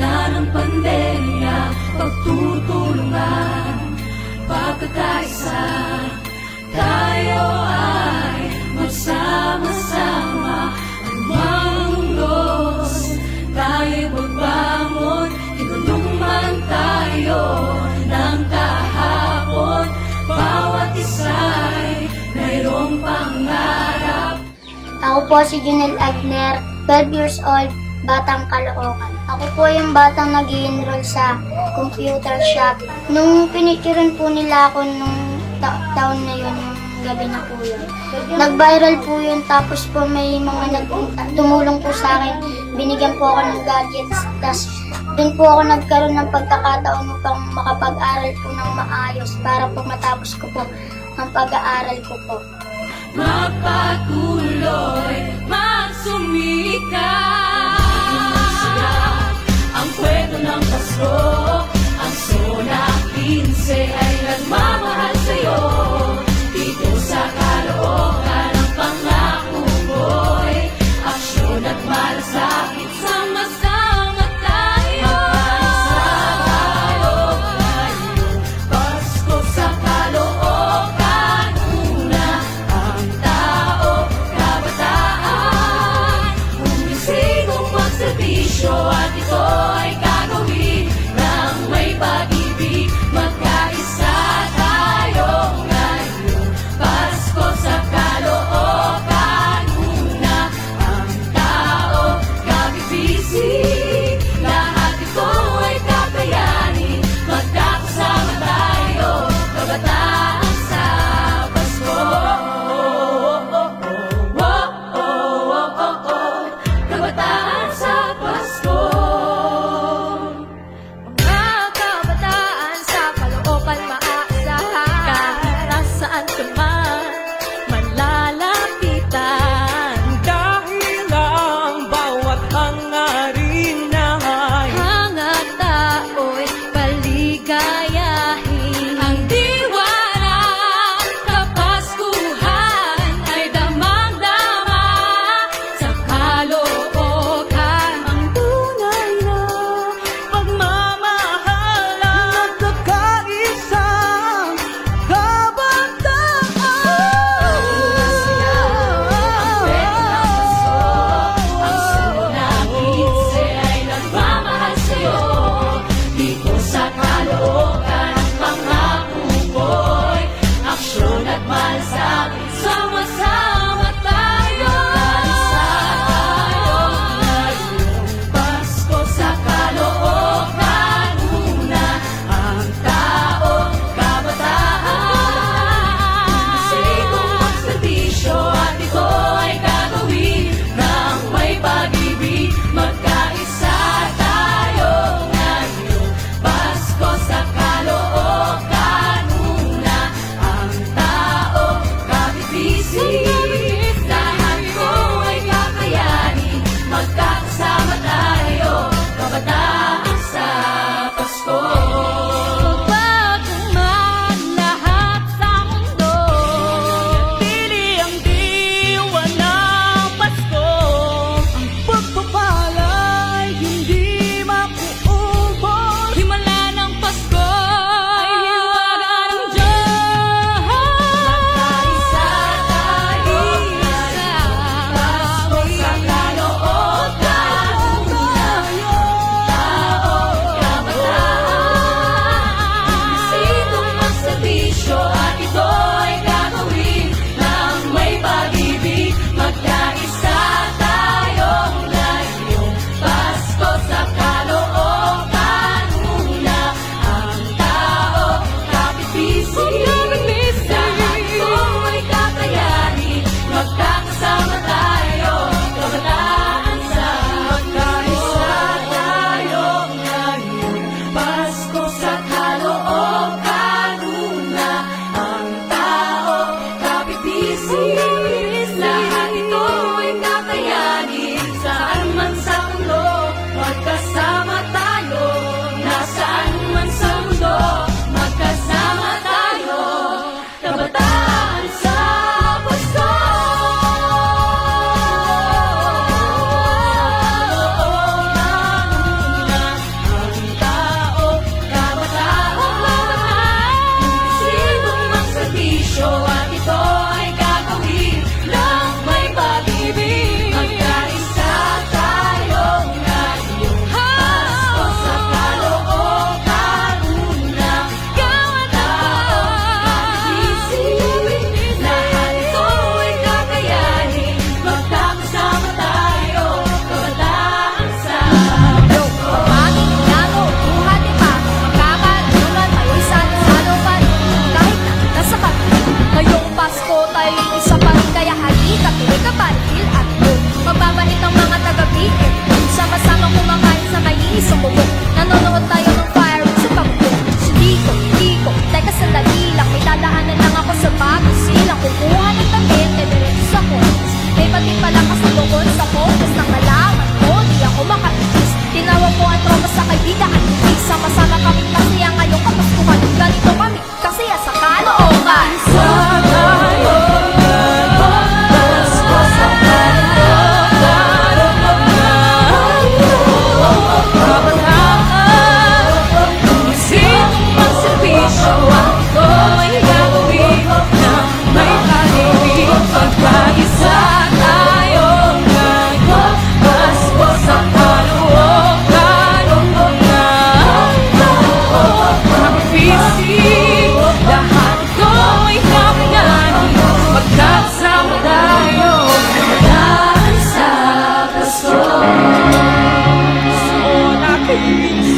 gitna ng pandemya, pagtutulungan, pagkakaisa, tayo ay magsama-sama. Ang Diyos, tayo'y magbangon, tinulungan tayo ng kahapon. Bawat isa'y mayroong pangarap. Ako po si Junel Agner, 12 years old, Batang Caloocan. Ako po yung batang nag-i-enroll sa computer shop. Nung pinicturean po nila ako nung taon na yun, yung gabi na po yun. Nag-viral po yun, tapos po may mga tumulong po sa akin. Binigyan po ako ng gadgets. Tapos dun po ako nagkaroon ng pagkakataon upang makapag-aral po ng maayos para po matapos ko po ang pag-aaral ko po. Magpatuloy, magsumikap. Ang kwento ng Pasko, ang Zona 15 ay nagmamahal sa'yo. Dito sa Caloocan, ang pangako ko'y aksyon at malasakit. Sama-sama tayo. Pasko sa Caloocan, una ang tao, kabataan. Humisigong magserbisyo at ito ay gagawin ng may pag-ibig. Magkaisa tayo. Sa